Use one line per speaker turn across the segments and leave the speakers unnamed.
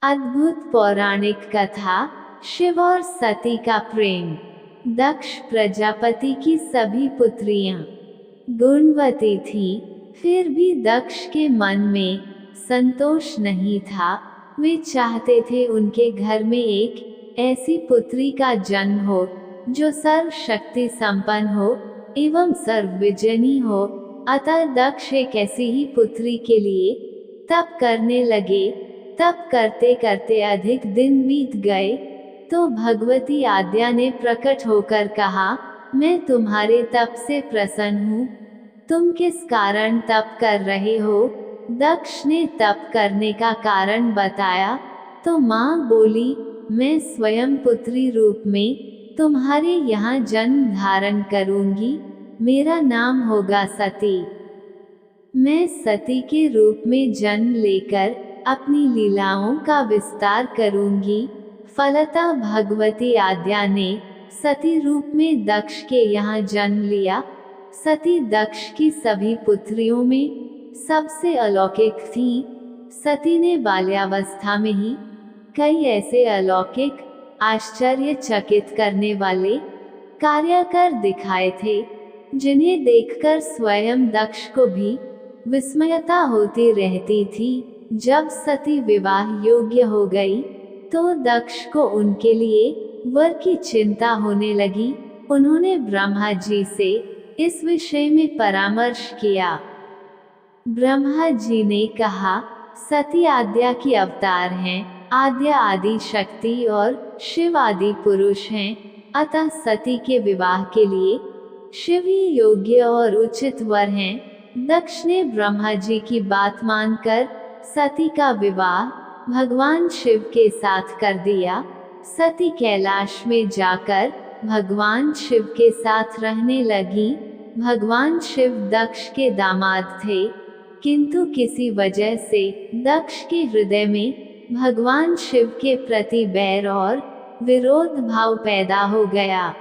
अद्भुत पौराणिक कथा, शिव और सती का प्रेम। दक्ष प्रजापति की सभी पुत्रियां गुणवती थीं, फिर भी दक्ष के मन में संतोष नहीं था। वे चाहते थे उनके घर में एक ऐसी पुत्री का जन्म हो जो सर्वशक्ति संपन्न हो एवं सर्वविजयी हो। अतः दक्ष एक ऐसी ही पुत्री के लिए तप करने लगे। तप करते करते अधिक दिन बीत गए तो भगवती आद्या ने प्रकट होकर कहा, मैं तुम्हारे तप से प्रसन्न हूँ। तुम किस कारण तप कर रहे हो? दक्ष ने तप करने का कारण बताया तो माँ बोली, मैं स्वयं पुत्री रूप में तुम्हारे यहाँ जन्म धारण करूंगी। मेरा नाम होगा सती। मैं सती के रूप में जन्म लेकर अपनी लीलाओं का विस्तार करूंगी। फलतः भगवती आद्या ने सती रूप में दक्ष के यहाँ जन्म लिया। सती दक्ष की सभी पुत्रियों में सबसे अलौकिक थी। सती ने बाल्यावस्था में ही कई ऐसे अलौकिक, आश्चर्यचकित करने वाले कार्य कर दिखाए थे जिन्हें देखकर स्वयं दक्ष को भी विस्मयता होती रहती थी। जब सती विवाह योग्य हो गई तो दक्ष को उनके लिए वर की चिंता होने लगी। उन्होंने ब्रह्मा जी से इस विषय में परामर्श किया। ब्रह्मा जी ने कहा, सती आद्या की अवतार हैं। आद्या आदि शक्ति और शिव आदि पुरुष हैं। अतः सती के विवाह के लिए शिव ही योग्य और उचित वर हैं। दक्ष ने ब्रह्मा जी की बात मानकर सती का विवाह भगवान शिव के साथ कर दिया। सती कैलाश में जाकर भगवान शिव के साथ रहने लगी। भगवान शिव दक्ष के दामाद थे, किंतु किसी वजह से दक्ष के हृदय में भगवान शिव के प्रति बैर और विरोध भाव पैदा हो गया।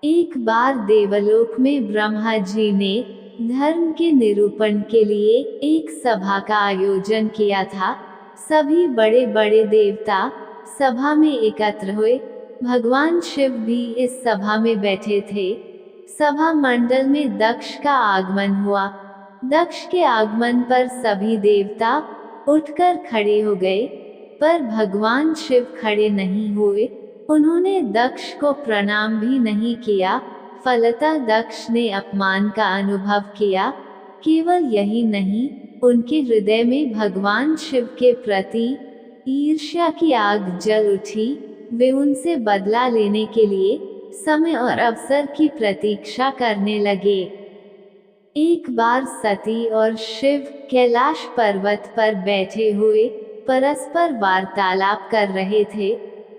एक बार देवलोक में ब्रह्मा जी ने धर्म के निरूपण के लिए एक सभा का आयोजन किया था। सभी बड़े बड़े देवता सभा में एकत्र हुए। भगवान शिव भी इस सभा में बैठे थे। सभा मंडल में दक्ष का आगमन हुआ। दक्ष के आगमन पर सभी देवता उठकर खड़े हो गए, पर भगवान शिव खड़े नहीं हुए। उन्होंने दक्ष को प्रणाम भी नहीं किया। फलतः दक्ष ने अपमान का अनुभव किया। केवल यही नहीं, उनके हृदय में भगवान शिव के प्रति ईर्ष्या की आग जल उठी। वे उनसे बदला लेने के लिए समय और अवसर की प्रतीक्षा करने लगे। एक बार सती और शिव कैलाश पर्वत पर बैठे हुए परस्पर वार्तालाप कर रहे थे।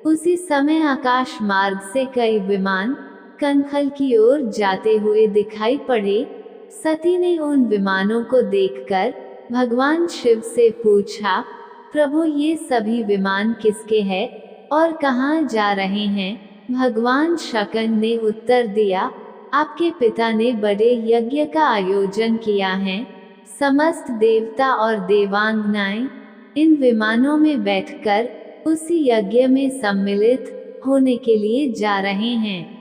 उसी समय आकाश मार्ग से कई विमान कनखल की ओर जाते हुए दिखाई पड़े। सती ने उन विमानों को देखकर भगवान शिव से पूछा, प्रभु ये सभी विमान किसके हैं और कहाँ जा रहे हैं? भगवान शकन ने उत्तर दिया, आपके पिता ने बड़े यज्ञ का आयोजन किया है। समस्त देवता और देवांगनाएं इन विमानों में बैठकर उसी यज्ञ में सम्मिलित होने के लिए जा रहे हैं।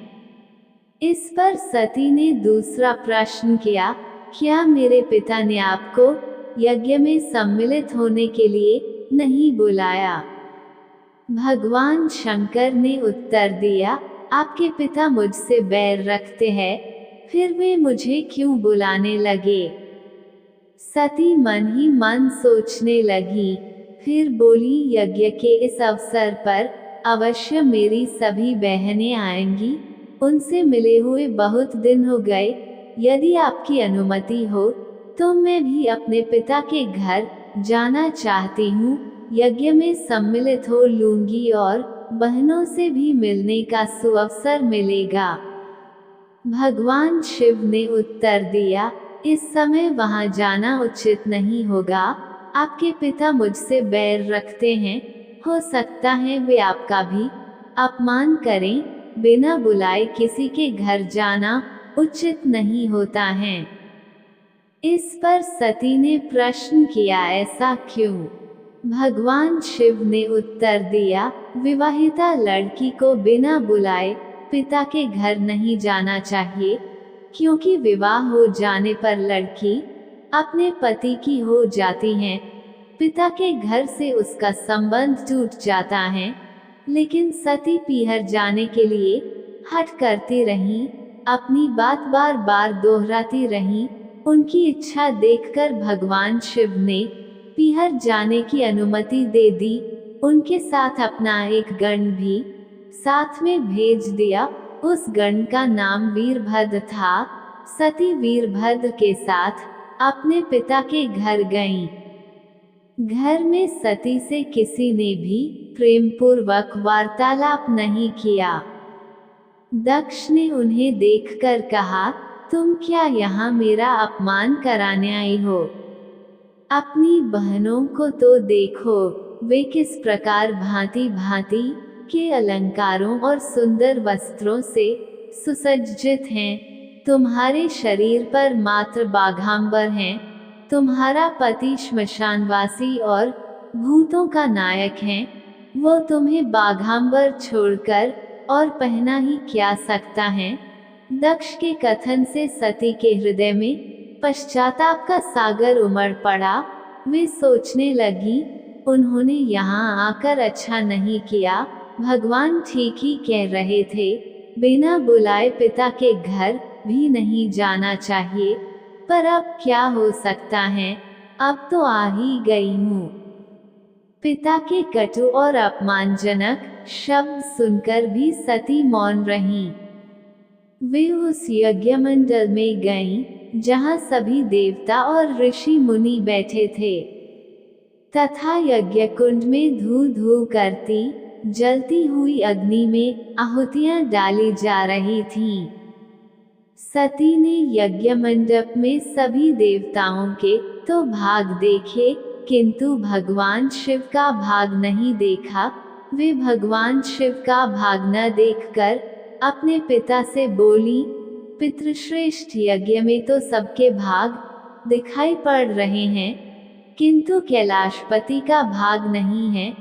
इस पर सती ने दूसरा प्रश्न किया, क्या मेरे पिता ने आपको यज्ञ में सम्मिलित होने के लिए नहीं बुलाया? भगवान शंकर ने उत्तर दिया, आपके पिता मुझसे बैर रखते हैं, फिर वे मुझे क्यों बुलाने लगे? सती मन ही मन सोचने लगी। फिर बोली, यज्ञ के इस अवसर पर अवश्य मेरी सभी बहनें आएंगी। उनसे मिले हुए बहुत दिन हो गए। यदि आपकी अनुमति हो तो मैं भी अपने पिता के घर जाना चाहती हूँ। यज्ञ में सम्मिलित हो लूंगी और बहनों से भी मिलने का सुअवसर मिलेगा। भगवान शिव ने उत्तर दिया, इस समय वहां जाना उचित नहीं होगा। आपके पिता मुझसे बैर रखते हैं। हो सकता है वे आपका भी अपमान करें। बिना बुलाए किसी के घर जाना उचित नहीं होता है। इस पर सती ने प्रश्न किया, ऐसा क्यों? भगवान शिव ने उत्तर दिया, विवाहिता लड़की को बिना बुलाए पिता के घर नहीं जाना चाहिए, क्योंकि विवाह हो जाने पर लड़की अपने पति की हो जाती है। पिता के घर से उसका संबंध टूट जाता है। लेकिन सती पीहर जाने के लिए हठ करती रही, अपनी बात बार बार दोहराती रही। उनकी इच्छा देखकर भगवान शिव ने पीहर जाने की अनुमति दे दी। उनके साथ अपना एक गण भी साथ में भेज दिया। उस गण का नाम वीरभद्र था। सती वीरभद्र के साथ अपने पिता के घर गईं। घर में सती से किसी ने भी प्रेमपूर्वक वार्तालाप नहीं किया। दक्ष ने उन्हें देखकर कहा, तुम क्या यहाँ मेरा अपमान कराने आई हो? अपनी बहनों को तो देखो, वे किस प्रकार भांति भांति के अलंकारों और सुंदर वस्त्रों से सुसज्जित हैं। तुम्हारे शरीर पर मात्र बाघांबर हैं। तुम्हारा पति श्मशानवासी और भूतों का नायक है। वो तुम्हें बाघांबर छोड़कर और पहना ही क्या सकता है? दक्ष के कथन से सती के हृदय में पश्चाताप का सागर उमड़ पड़ा। वे सोचने लगी, उन्होंने यहाँ आकर अच्छा नहीं किया। भगवान ठीक ही कह रहे थे, बिना बुलाए पिता के घर भी नहीं जाना चाहिए। पर अब क्या हो सकता है, अब तो आ ही गई हूँ। पिता के कटु और अपमानजनक शब्द सुनकर भी सती मौन रहीं। वे उस यज्ञ मंडल में गईं, जहाँ सभी देवता और ऋषि मुनि बैठे थे, तथा यज्ञ कुंड में धू धू करती जलती हुई अग्नि में आहुतियां डाली जा रही थीं। सती ने यज्ञ मंडप में सभी देवताओं के तो भाग देखे, किंतु भगवान शिव का भाग नहीं देखा। वे भगवान शिव का भाग न देखकर अपने पिता से बोली, पितृश्रेष्ठ यज्ञ में तो सबके भाग दिखाई पड़ रहे हैं, किंतु कैलाशपति का भाग नहीं है।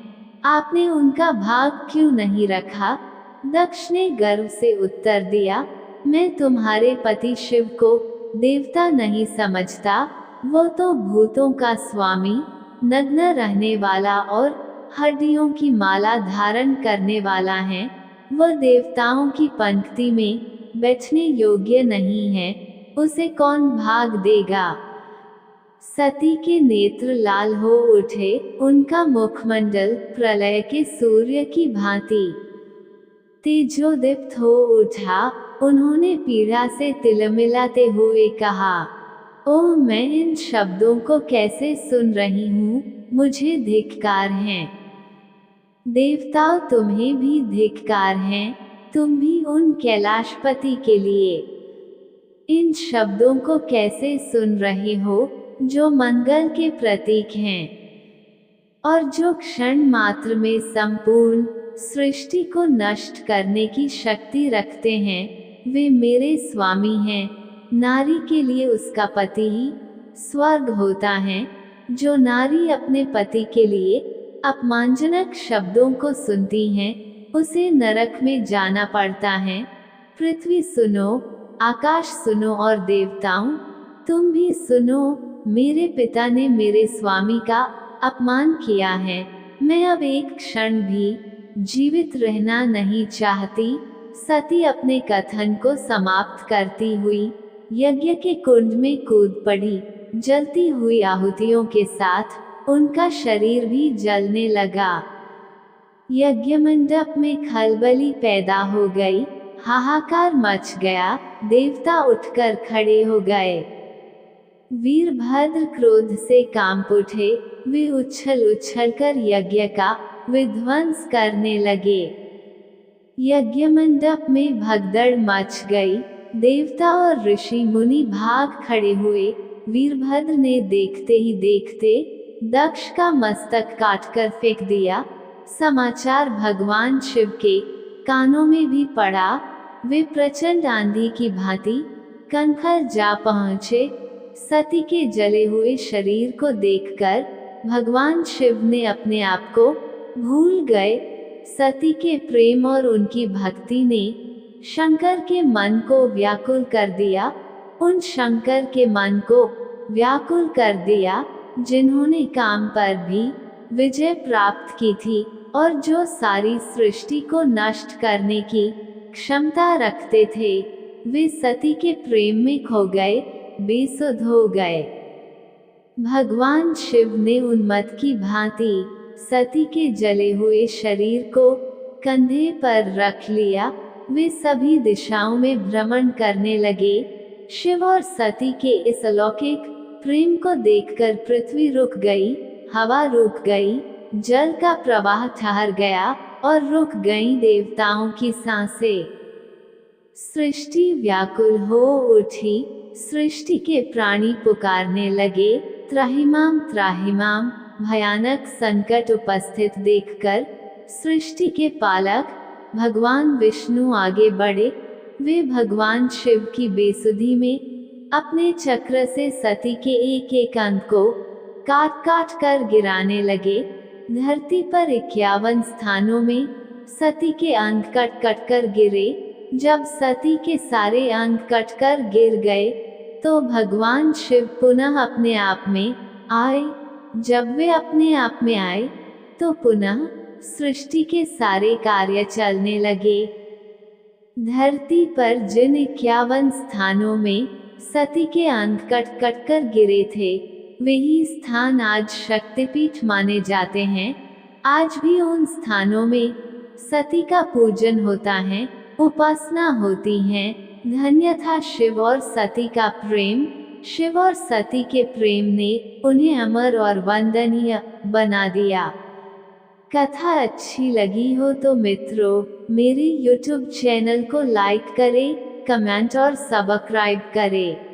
आपने उनका भाग क्यों नहीं रखा? दक्ष ने गर्व से उत्तर दिया, मैं तुम्हारे पति शिव को देवता नहीं समझता। वो तो भूतों का स्वामी, नग्न रहने वाला और हड्डियों की माला धारण करने वाला है। वह देवताओं की पंक्ति में बैठने योग्य नहीं है। उसे कौन भाग देगा? सती के नेत्र लाल हो उठे। उनका मुखमंडल प्रलय के सूर्य की भांति तेजोदीप्त हो उठा। उन्होंने पीड़ा से तिलमिलाते हुए कहा, ओह, मैं इन शब्दों को कैसे सुन रही हूँ, मुझे धिक्कार है। देवताओं, तुम्हें भी धिक्कार है। तुम भी उन कैलाशपति के लिए इन शब्दों को कैसे सुन रहे हो, जो मंगल के प्रतीक हैं और जो क्षण मात्र में संपूर्ण सृष्टि को नष्ट करने की शक्ति रखते हैं। वे मेरे स्वामी हैं। नारी के लिए उसका पति ही स्वर्ग होता है। जो नारी अपने पति के लिए अपमानजनक शब्दों को सुनती हैं, उसे नरक में जाना पड़ता है। पृथ्वी सुनो, आकाश सुनो और देवताओं, तुम भी सुनो। मेरे पिता ने मेरे स्वामी का अपमान किया है। मैं अब एक क्षण भी जीवित रहना नहीं चाहती। सती अपने कथन को समाप्त करती हुई यज्ञ के कुंड में कूद पड़ी। जलती हुई आहुतियों के साथ उनका शरीर भी जलने लगा। यज्ञ मंडप में खलबली पैदा हो गई। हाहाकार मच गया। देवता उठकर खड़े हो गए। वीरभद्र क्रोध से कांप उठे। वे उछल उछल कर यज्ञ का विध्वंस करने लगे। यज्ञ मंडप में भगदड़ मच गई। देवता और ऋषि मुनि भाग खड़े हुए। वीरभद्र ने देखते ही देखते दक्ष का मस्तक काटकर फेंक दिया। समाचार भगवान शिव के कानों में भी पड़ा। वे प्रचंड आंधी की भांति कनखल जा पहुँचे। सती के जले हुए शरीर को देखकर भगवान शिव ने अपने आप को भूल गए। सती के प्रेम और उनकी भक्ति ने शंकर के मन को व्याकुल कर दिया। उन शंकर के मन को व्याकुल कर दिया जिन्होंने काम पर भी विजय प्राप्त की थी और जो सारी सृष्टि को नष्ट करने की क्षमता रखते थे। वे सती के प्रेम में खो गए, बेसुध हो गए। भगवान शिव ने उन्मत्त की भांति सती के जले हुए शरीर को कंधे पर रख लिया। वे सभी दिशाओं में भ्रमण करने लगे। शिव और सती के इस अलौकिक प्रेम को देखकर पृथ्वी रुक गई, हवा रुक गई, जल का प्रवाह ठहर गया और रुक गई देवताओं की सांसें। सृष्टि व्याकुल हो उठी। सृष्टि के प्राणी पुकारने लगे, त्राहिमाम त्राहिमाम। भयानक संकट उपस्थित देखकर सृष्टि के पालक भगवान विष्णु आगे बढ़े। वे भगवान शिव की बेसुधी में अपने चक्र से सती के एक एक अंग को काट काट कर गिराने लगे। धरती पर 51 स्थानों में सती के अंग कट कट कर गिरे। जब सती के सारे अंग कटकर गिर गए तो भगवान शिव पुनः अपने आप में आए। जब वे अपने आप में आए तो पुनः सृष्टि के सारे कार्य चलने लगे। धरती पर जिन 51 स्थानों में सती के अंग कट कट कर गिरे थे, वही स्थान आज शक्तिपीठ माने जाते हैं। आज भी उन स्थानों में सती का पूजन होता है, उपासना होती है। धन्य था शिव और सती का प्रेम। शिव और सती के प्रेम ने उन्हें अमर और वंदनीय बना दिया। कथा अच्छी लगी हो तो मित्रों, मेरे YouTube चैनल को लाइक करें, कमेंट और सब्सक्राइब करें।